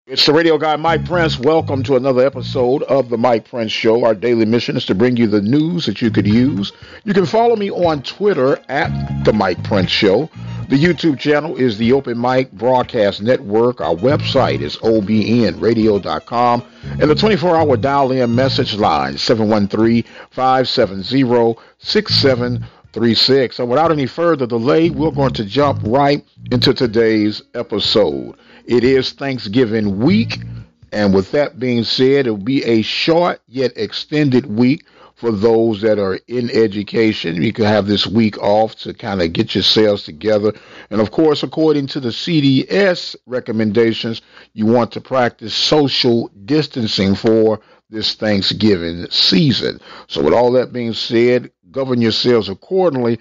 It's the radio guy, Mike Prince. Welcome to another episode of the Mike Prince Show. Our daily mission is to bring you the news that you could use. You can follow me on Twitter at the Mike Prince Show. The YouTube channel is the Open Mic Broadcast Network. Our website is obnradio.com. And the 24-hour dial-in message line, 713-570-6736. So without any further delay, we're going to jump right into today's episode. It is Thanksgiving week, and with that being said, it will be a short yet extended week for those that are in education. You can have this week off to kind of get yourselves together. And of course, according to the CDS recommendations, you want to practice social distancing for this Thanksgiving season. So with all that being said, govern yourselves accordingly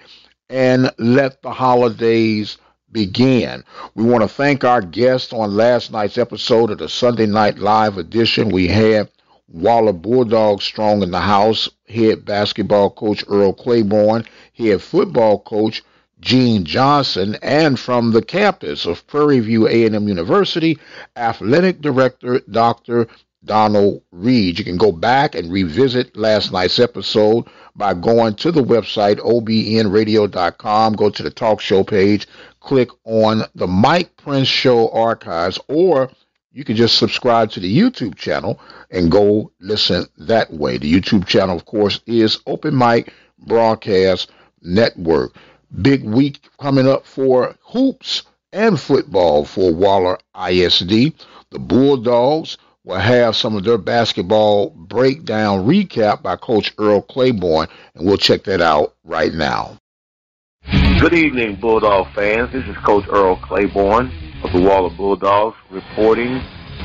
and let the holidays begin. We want to thank our guests on last night's episode of the Sunday Night Live edition. We had Waller Bulldogs strong in the house, head basketball coach Earl Claiborne, head football coach Gene Johnson, and from the campus of Prairie View A&M University, athletic director Dr. Donald Reed. You can go back and revisit last night's episode by going to the website obnradio.com, go to the talk show page, click on the Mike Prince Show archives, or you can just subscribe to the YouTube channel and go listen that way. The YouTube channel, of course, is Open Mic Broadcast Network. Big week coming up for hoops and football for Waller ISD. The Bulldogs will have some of their basketball breakdown recap by Coach Earl Claiborne, and we'll check that out right now. Good evening, Bulldog fans. This is Coach Earl Claiborne of the Waller Bulldogs reporting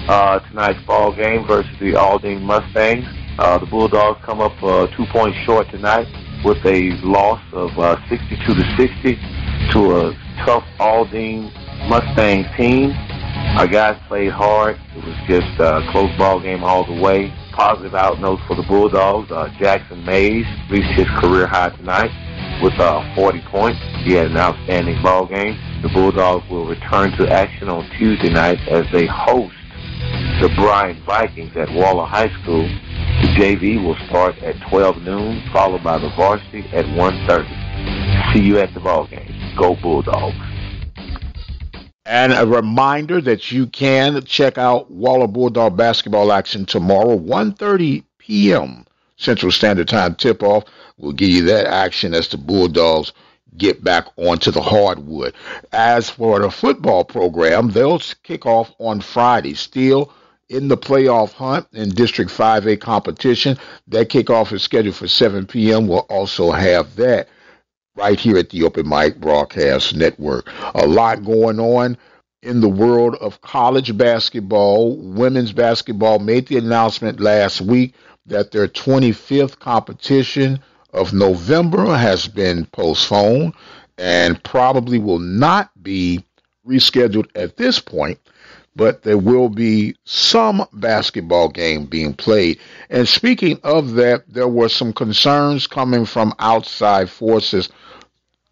tonight's ball game versus the Aldine Mustangs. The Bulldogs come up 2 points short tonight with a loss of 62-60 to a tough Aldine Mustangs team. Our guys played hard. It was just a close ball game all the way. Positive outnotes for the Bulldogs. Jackson Mays reached his career high tonight with 40 points. He had an outstanding ball game. The Bulldogs will return to action on Tuesday night as they host the Bryant Vikings at Waller High School. The JV will start at 12 noon, followed by the varsity at 1:30. See you at the ball game. Go Bulldogs. And a reminder that you can check out Waller Bulldog basketball action tomorrow, 1:30 p.m. Central Standard Time tip-off. We'll give you that action as the Bulldogs get back onto the hardwood. As for the football program, they'll kick off on Friday, still in the playoff hunt in District 5A competition. That kickoff is scheduled for 7 p.m. We'll also have that right here at the Open Mic Broadcast Network. A lot going on in the world of college basketball. Women's basketball made the announcement last week that their 25th competition of November has been postponed and probably will not be rescheduled at this point, but there will be some basketball game being played. And speaking of that, there were some concerns coming from outside forces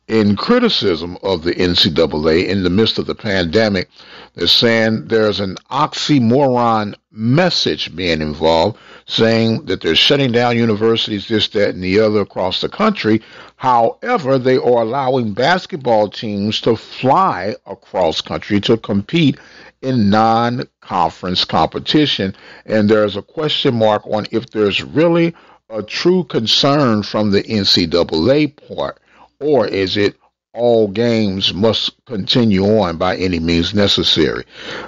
in criticism of the NCAA in the midst of the pandemic. They're saying there's an oxymoron message being involved, saying that they're shutting down universities, this, that, and the other across the country. However, they are allowing basketball teams to fly across country to compete in non-conference competition. And there's a question mark on if there's really a true concern from the NCAA part, or is it all games must continue on by any means necessary?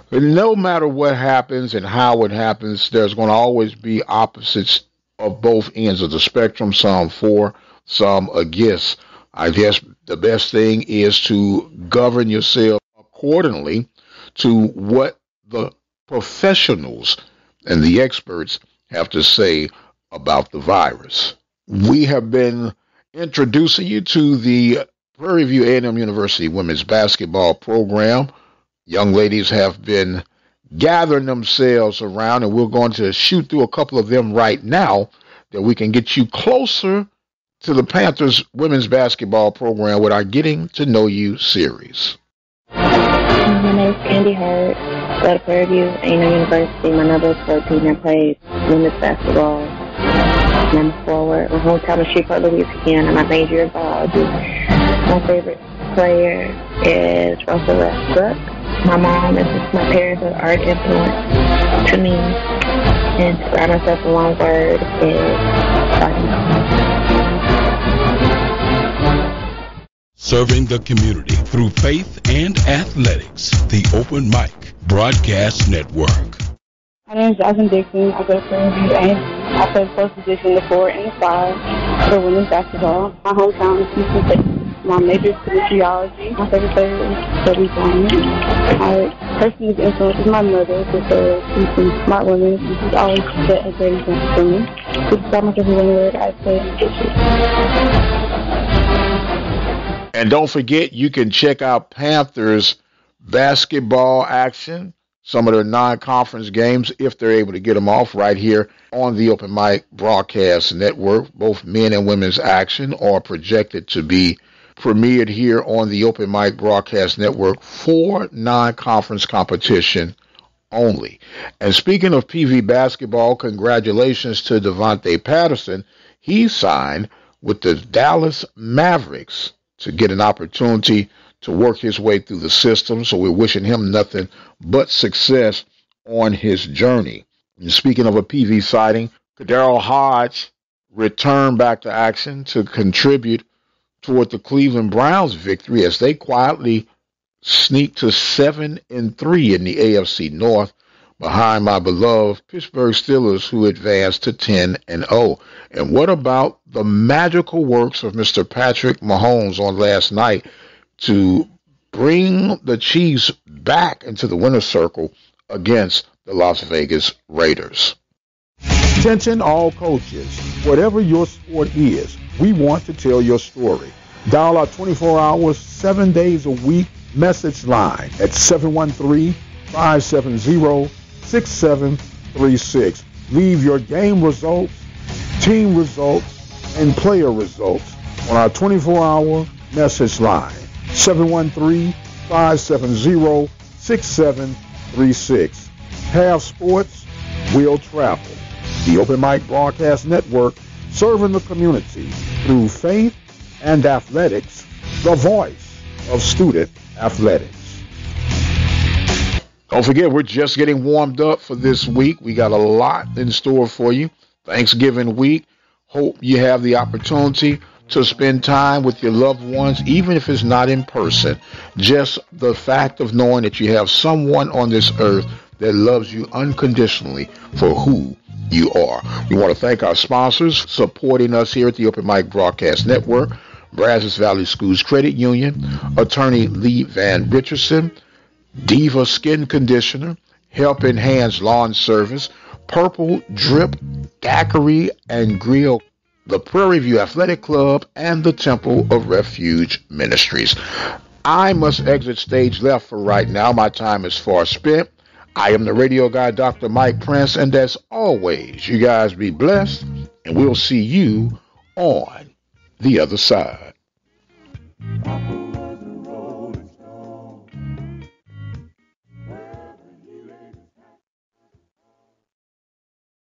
But no matter what happens and how it happens, there's going to always be opposites of both ends of the spectrum, some for, some against. I guess the best thing is to govern yourself accordingly to what the professionals and the experts have to say about the virus. We have been introducing you to the Prairie View A&M University women's basketball program. Young ladies have been gathering themselves around, and we're going to shoot through a couple of them right now that we can get you closer to the Panthers women's basketball program with our Getting to Know You series. My name is Candy Hurd. Go to Prairie View, A&M University. My number is 14. I played women's basketball. I'm forward. My hometown is Shreveport, Louisiana. My major is biology. My favorite player is Russell Westbrook. My mom and my parents are art influence to me. And to write myself in one word is fighting. Serving the community through faith and athletics. The Open Mic Broadcast Network. My name is Jasmine Dixon. I go to Prairie View A&M. I play the post position, the 4 and the 5 for women's basketball. My hometown is Houston, Texas. My major is kinesiology. My favorite player is Kobe Bryant. My person's influence is my mother because she's a smart woman and she's always set a great example for me. She's so much of a winner I play in the future. And don't forget, you can check out Panthers basketball action, some of their non-conference games, if they're able to get them off right here on the Open Mic Broadcast Network. Both men and women's action are projected to be premiered here on the Open Mic Broadcast Network for non-conference competition only. And speaking of PV basketball, congratulations to Devontae Patterson. He signed with the Dallas Mavericks to get an opportunity to work his way through the system. So we're wishing him nothing but success on his journey. And speaking of a PV sighting, KhaDarel Hodge returned back to action to contribute toward the Cleveland Browns victory as they quietly sneaked to 7-3 in the AFC North behind my beloved Pittsburgh Steelers, who advanced to 10-0. And what about the magical works of Mr. Patrick Mahomes on last night to bring the Chiefs back into the winner's circle against the Las Vegas Raiders? Attention all coaches. Whatever your sport is, we want to tell your story. Dial our 24 hours, 7 days a week message line at 713-570-6736. Leave your game results, team results, and player results on our 24-hour message line, 713-570-6736. Have sports, will travel. The Open Mic Broadcast Network, serving the community through faith and athletics, the voice of student athletics. Don't forget, we're just getting warmed up for this week. We got a lot in store for you. Thanksgiving week. Hope you have the opportunity to spend time with your loved ones, even if it's not in person. Just the fact of knowing that you have someone on this earth that loves you unconditionally for who you are. We want to thank our sponsors supporting us here at the Open Mic Broadcast Network: Brazos Valley Schools Credit Union, Attorney Lee Van Richardson, Diva Skin Conditioner, Helping Hands Lawn Service, Purple Drip, Daiquiri and Grill, the Prairie View Athletic Club, and the Temple of Refuge Ministries. I must exit stage left for right now. My time is far spent. I am the radio guy, Dr. Mike Prince, and as always, you guys be blessed, and we'll see you on the other side.